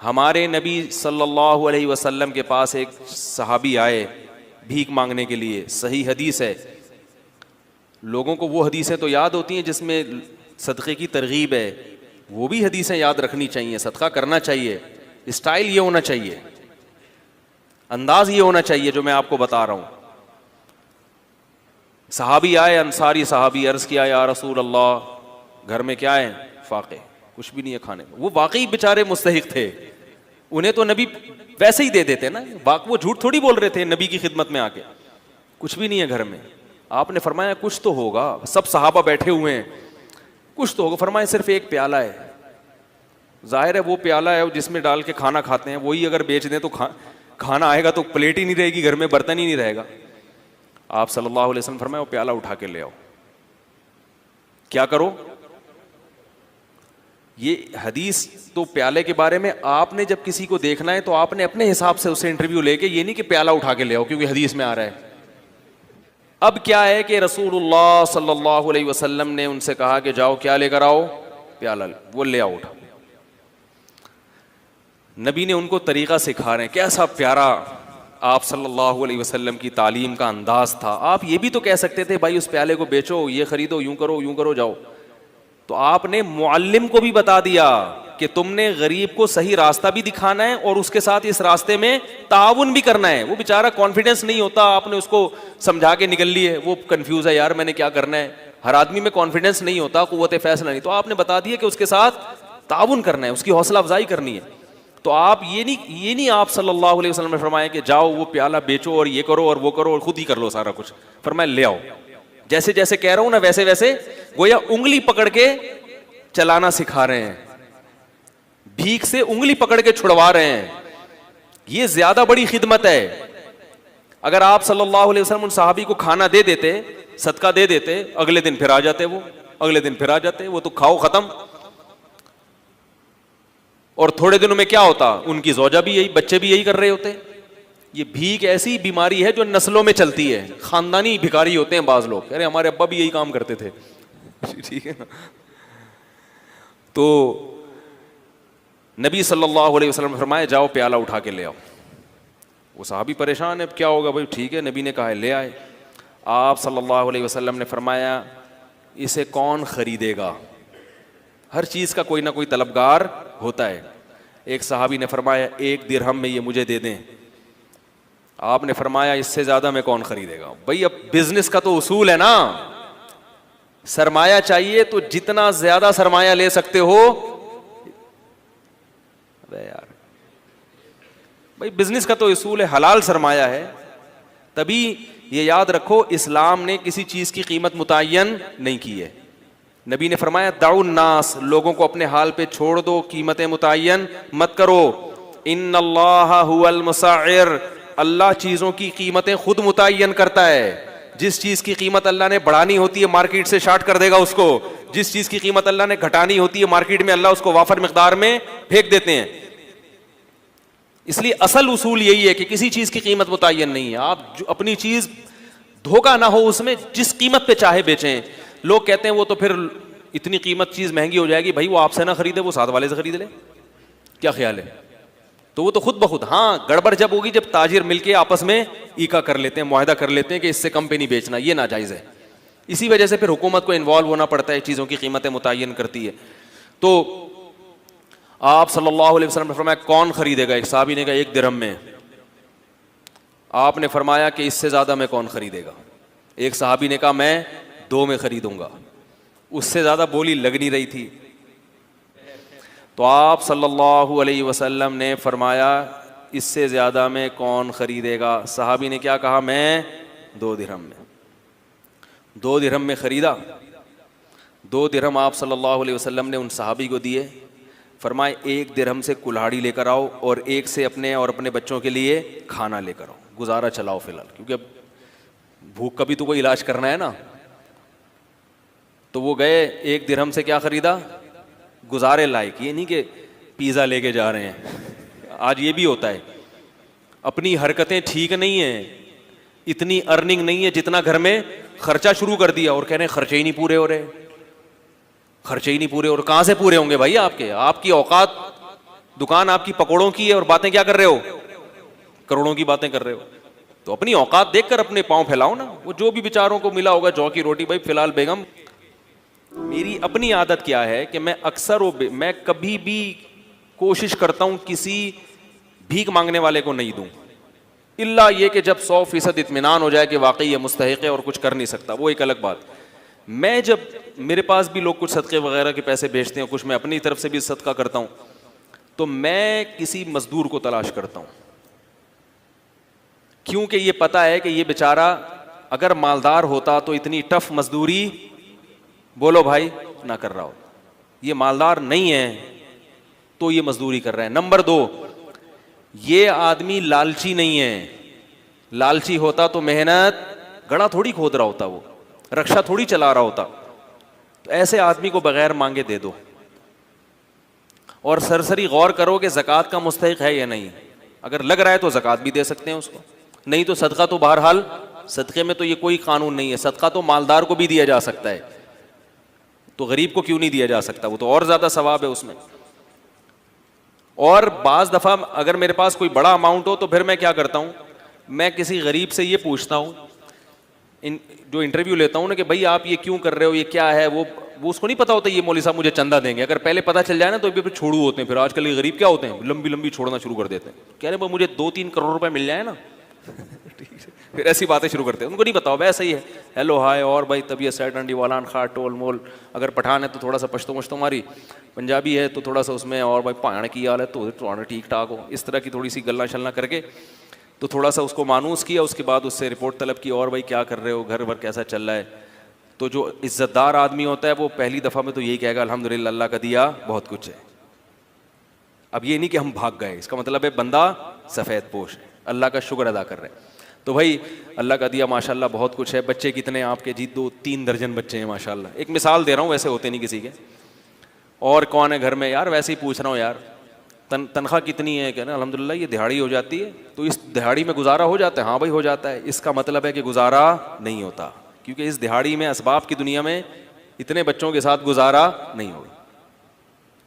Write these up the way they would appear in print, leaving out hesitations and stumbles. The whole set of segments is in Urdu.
ہمارے نبی صلی اللہ علیہ وسلم کے پاس ایک صحابی آئے بھیک مانگنے کے لیے. صحیح حدیث ہے. لوگوں کو وہ حدیثیں تو یاد ہوتی ہیں جس میں صدقے کی ترغیب ہے, وہ بھی حدیثیں یاد رکھنی چاہیے. صدقہ کرنا چاہیے, اسٹائل یہ ہونا چاہیے, انداز یہ ہونا چاہیے جو میں آپ کو بتا رہا ہوں. صحابی آئے, انصاری صحابی, عرض کیا یا رسول اللہ گھر میں کیا ہے؟ فاقے, کچھ بھی نہیں ہے کھانے میں. وہ واقعی بیچارے مستحق تھے, انہیں تو نبی ویسے ہی دے دیتے نا, وہ جھوٹ تھوڑی بول رہے تھے نبی کی خدمت میں آ کے. کچھ بھی نہیں ہے گھر میں. آپ نے فرمایا کچھ تو ہوگا, سب صحابہ بیٹھے ہوئے ہیں, کچھ تو ہوگا. فرمایا صرف ایک پیالہ ہے. ظاہر ہے وہ پیالہ ہے جس میں ڈال کے کھانا کھاتے ہیں, وہی اگر بیچ دیں تو کھانا آئے گا تو پلیٹ ہی نہیں رہے گی گھر میں, برتن ہی نہیں رہے گا. آپ صلی اللہ علیہ وسلم فرمایا وہ پیالہ اٹھا کے لے آؤ. کیا کرو؟ یہ حدیث تو پیالے کے بارے میں, آپ نے جب کسی کو دیکھنا ہے تو آپ نے اپنے حساب سے اسے انٹرویو لے کے, یہ نہیں کہ پیالہ اٹھا کے لے آؤ کیونکہ حدیث میں آ رہا ہے. اب کیا ہے کہ رسول اللہ صلی اللہ علیہ وسلم نے ان سے کہا کہ جاؤ کیا لے کر آؤ؟ پیالہ. وہ لے آؤ اٹھا. نبی نے ان کو طریقہ سکھا رہے ہیں. کیسا پیارا آپ صلی اللہ علیہ وسلم کی تعلیم کا انداز تھا. آپ یہ بھی تو کہہ سکتے تھے بھائی اس پیالے کو بیچو, یہ خریدو, یوں کرو جاؤ. تو آپ نے معلم کو بھی بتا دیا کہ تم نے غریب کو صحیح راستہ بھی دکھانا ہے اور اس کے ساتھ اس راستے میں تعاون بھی کرنا ہے. وہ بیچارہ کانفیڈنس نہیں ہوتا, آپ نے اس کو سمجھا کے نکل لیے, وہ کنفیوز ہے یار میں نے کیا کرنا ہے. ہر آدمی میں کانفیڈنس نہیں ہوتا, قوت فیصلہ نہیں. تو آپ نے بتا دیا کہ اس کے ساتھ تعاون کرنا ہے, اس کی حوصلہ افزائی کرنی ہے. تو آپ یہ نہیں آپ صلی اللہ علیہ وسلم نے فرمایا کہ جاؤ وہ پیالہ بیچو اور یہ کرو اور وہ کرو اور خود ہی کر لو سارا کچھ. فرمایا لے آؤ. جیسے جیسے کہہ رہا ہوں نا ویسے ویسے گویا انگلی پکڑ کے چلانا سکھا رہے ہیں, بھیک سے انگلی پکڑ کے چھڑوا رہے ہیں. یہ زیادہ بڑی خدمت ہے. اگر آپ صلی اللہ علیہ وسلم ان صحابی کو کھانا دے دیتے, صدقہ دے دیتے, اگلے دن پھر آ جاتے, وہ تو کھاؤ ختم. اور تھوڑے دنوں میں کیا ہوتا, ان کی زوجہ بھی یہی, بچے بھی یہی کر رہے ہوتے. یہ بھیک ایسی بیماری ہے جو نسلوں میں چلتی ہے. خاندانی بھکاری ہوتے ہیں بعض لوگ, ارے ہمارے ابا بھی یہی کام کرتے تھے. ٹھیک ہے نا. تو نبی صلی اللہ علیہ وسلم نے فرمایا جاؤ پیالہ اٹھا کے لے آؤ. وہ صحابی پریشان ہے, کیا ہوگا بھائی, ٹھیک ہے نبی نے کہا ہے لے آئے. آپ صلی اللہ علیہ وسلم نے فرمایا اسے کون خریدے گا؟ ہر چیز کا کوئی نہ کوئی طلبگار ہوتا ہے. ایک صحابی نے فرمایا 1 درہم میں یہ مجھے دے دیں. آپ نے فرمایا اس سے زیادہ میں کون خریدے گا؟ بھائی اب بزنس کا تو اصول ہے نا, سرمایہ چاہیے تو جتنا زیادہ سرمایہ لے سکتے ہو. یار بھائی بزنس کا تو اصول ہے, حلال سرمایہ ہے. تبھی یہ یاد رکھو اسلام نے کسی چیز کی قیمت متعین نہیں کی ہے. نبی نے فرمایا دعوا الناس, لوگوں کو اپنے حال پہ چھوڑ دو, قیمتیں متعین مت کرو. ان اللہ هو المسعر, اللہ چیزوں کی قیمتیں خود متعین کرتا ہے. جس چیز کی قیمت اللہ نے بڑھانی ہوتی ہے مارکیٹ سے شارٹ کر دے گا اس کو, جس چیز کی قیمت اللہ نے گھٹانی ہوتی ہے مارکیٹ میں اللہ اس کو وافر مقدار میں پھینک دیتے ہیں. اس لیے اصل اصول یہی ہے کہ کسی چیز کی قیمت متعین نہیں ہے. آپ اپنی چیز دھوکہ نہ ہو اس میں, جس قیمت پہ چاہے بیچیں. لوگ کہتے ہیں وہ تو پھر اتنی قیمت چیز مہنگی ہو جائے گی. بھائی وہ آپ سے نہ خریدے, وہ ساتھ والے سے خرید لے, کیا خیال ہے؟ تو وہ تو خود بخود. ہاں گڑبڑ جب ہوگی جب تاجر مل کے آپس میں ایکا کر لیتے ہیں, معاہدہ کر لیتے ہیں کہ اس سے کم پہ نہیں بیچنا, یہ ناجائز ہے. اسی وجہ سے پھر حکومت کو انوالو ہونا پڑتا ہے, چیزوں کی قیمتیں متعین کرتی ہے. تو آپ صلی اللہ علیہ وسلم نے فرمایا کون خریدے گا؟ ایک صحابی نے کہا 1 درہم میں. آپ نے فرمایا کہ اس سے زیادہ میں کون خریدے گا؟ ایک صحابی نے کہا میں 2 میں خریدوں گا. اس سے زیادہ بولی لگ نہیں رہی تھی. تو آپ صلی اللہ علیہ وسلم نے فرمایا اس سے زیادہ میں کون خریدے گا؟ صحابی نے کیا کہا؟ میں 2 درہم میں. 2 درہم میں خریدا. 2 درہم آپ صلی اللہ علیہ وسلم نے ان صحابی کو دیے. فرمائے 1 درہم سے کلہاڑی لے کر آؤ اور 1 سے اپنے اور اپنے بچوں کے لیے کھانا لے کر آؤ, گزارا چلاؤ فی الحال, کیونکہ اب بھوک کا بھی تو کوئی علاج کرنا ہے نا. تو وہ گئے 1 درہم سے کیا خریدا؟ گزارے لائق. یہ نہیں کہ پیزا لے کے جا رہے ہیں. آج یہ بھی ہوتا ہے, اپنی حرکتیں ٹھیک نہیں ہیں, اتنی ارننگ نہیں ہے جتنا گھر میں خرچہ شروع کر دیا, اور کہہ رہے ہیں خرچے ہی نہیں پورے ہو رہے, خرچے ہی نہیں پورے. اور کہاں سے پورے ہوں گے بھائی؟ آپ کی اوقات دکان آپ کی پکوڑوں کی ہے اور باتیں کیا کر رہے ہو؟ کروڑوں کی باتیں کر رہے ہو. تو اپنی اوقات دیکھ کر اپنے پاؤں پھیلاؤ نا. وہ جو بھی بیچاروں کو ملا ہوگا جو کی روٹی. بھائی فی الحال بیگم میری اپنی عادت کیا ہے کہ میں اکثر میں کبھی بھی کوشش کرتا ہوں کسی بھیک مانگنے والے کو نہیں دوں, الا یہ کہ جب 100% اطمینان ہو جائے کہ واقعی یہ مستحق ہے اور کچھ کر نہیں سکتا, وہ ایک الگ بات. میں جب میرے پاس بھی لوگ کچھ صدقے وغیرہ کے پیسے بھیجتے ہیں, کچھ میں اپنی طرف سے بھی صدقہ کرتا ہوں, تو میں کسی مزدور کو تلاش کرتا ہوں, کیونکہ یہ پتا ہے کہ یہ بیچارہ اگر مالدار ہوتا تو اتنی ٹف مزدوری, بولو بھائی, نہ کر رہا ہو. یہ مالدار نہیں ہے تو یہ مزدوری کر رہے ہیں. نمبر 2, یہ آدمی لالچی نہیں ہے. لالچی ہوتا تو محنت گڑا تھوڑی کھود رہا ہوتا, وہ رکشا تھوڑی چلا رہا ہوتا. تو ایسے آدمی کو بغیر مانگے دے دو, اور سرسری غور کرو کہ زکوٰۃ کا مستحق ہے یا نہیں. اگر لگ رہا ہے تو زکوٰۃ بھی دے سکتے ہیں اس کو, نہیں تو صدقہ تو بہرحال, صدقے میں تو یہ کوئی قانون نہیں ہے, صدقہ تو مالدار کو بھی دیا جا سکتا ہے, تو غریب کو کیوں نہیں دیا جا سکتا؟ وہ تو اور زیادہ ثواب ہے اس میں. اور بعض دفعہ اگر میرے پاس کوئی بڑا اماؤنٹ ہو تو پھر میں کیا کرتا ہوں, میں کسی غریب سے یہ پوچھتا ہوں, جو انٹرویو لیتا ہوں نا, کہ بھائی آپ یہ کیوں کر رہے ہو, یہ کیا ہے. وہ اس کو نہیں پتا ہوتا یہ مولوی صاحب مجھے چندہ دیں گے. اگر پہلے پتا چل جائے نا تو پھر چھوڑو ہوتے ہیں. پھر آج کل یہ غریب کیا ہوتے ہیں, لمبی لمبی چھوڑنا شروع کر دیتے ہیں. کہہ رہے ہیں مجھے 2-3 کروڑ روپے مل جائے نا, پھر ایسی باتیں شروع کرتے ہیں. ان کو نہیں پتا, ویسا ہی ہے, ہیلو ہائے, اور بھائی طبیعت سیٹ انڈی والان خا ٹول مول. اگر پٹھان ہے تو تھوڑا سا پشتو مشتو ماری, پنجابی ہے تو تھوڑا سا اس میں, اور بھائی پہاڑ کی حال ہے تو ٹھیک ٹھاک ہو. اس طرح کی تھوڑی سی گلا شلنا کر کے تو تھوڑا سا اس کو مانوس کیا. اس کے بعد اس سے رپورٹ طلب کی, اور بھائی کیا کر رہے ہو, گھر بھر کیسا چل رہا ہے. تو جو عزت دار آدمی ہوتا ہے وہ پہلی دفعہ میں تو یہی کہے گا الحمدللہ اللہ کا دیا بہت کچھ ہے. اب یہ نہیں کہ ہم بھاگ گئے, اس کا مطلب ہے بندہ سفید پوش ہے, اللہ کا شکر ادا کر رہے ہیں. تو بھائی اللہ کا دیا ماشاءاللہ بہت کچھ ہے. بچے کتنے آپ کے؟ جی 2-3 درجن بچے ہیں ماشاءاللہ. ایک مثال دے رہا ہوں, ویسے ہوتے نہیں کسی کے. اور کون ہے گھر میں؟ یار ویسے ہی پوچھ رہا ہوں یار, تنخواہ کتنی ہے؟ کہ نا الحمدللہ یہ دہاڑی ہو جاتی ہے. تو اس دہاڑی میں گزارا ہو جاتا ہے؟ ہاں بھائی ہو جاتا ہے. اس کا مطلب ہے کہ گزارا نہیں ہوتا, کیونکہ اس دہاڑی میں اسباب کی دنیا میں اتنے بچوں کے ساتھ گزارا نہیں ہوگا.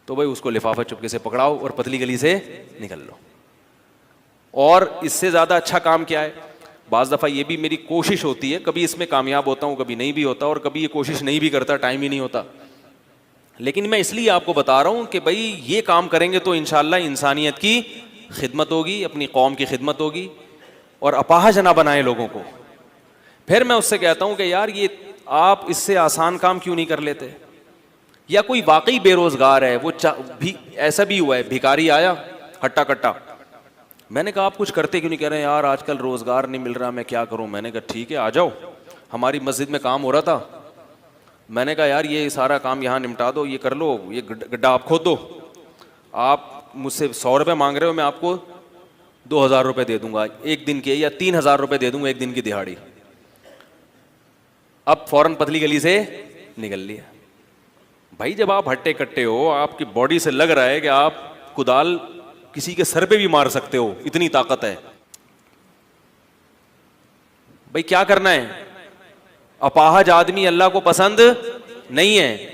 تو بھائی اس کو لفافہ چپکے سے پکڑاؤ اور پتلی گلی سے نکل لو. اور اس سے زیادہ اچھا کام کیا ہے؟ بعض دفعہ یہ بھی میری کوشش ہوتی ہے, کبھی اس میں کامیاب ہوتا ہوں کبھی نہیں بھی ہوتا, اور کبھی یہ کوشش نہیں بھی کرتا, ٹائم ہی نہیں ہوتا. لیکن میں اس لیے آپ کو بتا رہا ہوں کہ بھائی یہ کام کریں گے تو انشاءاللہ انسانیت کی خدمت ہوگی, اپنی قوم کی خدمت ہوگی, اور اپاہج نہ بنائیں لوگوں کو. پھر میں اس سے کہتا ہوں کہ یار یہ آپ اس سے آسان کام کیوں نہیں کر لیتے؟ یا کوئی واقعی بے روزگار ہے, وہ ایسا بھی ہوا ہے, بھکاری آیا ہٹا کٹا, میں نے کہا آپ کچھ کرتے کیوں نہیں؟ کہہ رہے ہیں یار آج کل روزگار نہیں مل رہا, میں کیا کروں. میں نے کہا ٹھیک ہے آ جاؤ, ہماری مسجد میں کام ہو رہا تھا. میں نے کہا یار یہ سارا کام یہاں نمٹا دو, یہ کر لو, یہ گڈھا آپ کھود دو. آپ مجھ سے 100 روپے مانگ رہے ہو, میں آپ کو 2000 روپے دے دوں گا ایک دن کے, یا 3000 روپے دے دوں گا ایک دن کی دہاڑی. اب فوراً پتلی گلی سے نکل لیا. بھائی جب آپ ہٹے کٹے ہو, آپ کی باڈی سے لگ رہا ہے کہ آپ کدال کسی کے سر پہ بھی مار سکتے ہو, اتنی طاقت ہے. بھائی کیا کرنا ہے؟ اپاہج آدمی اللہ کو پسند نہیں ہے.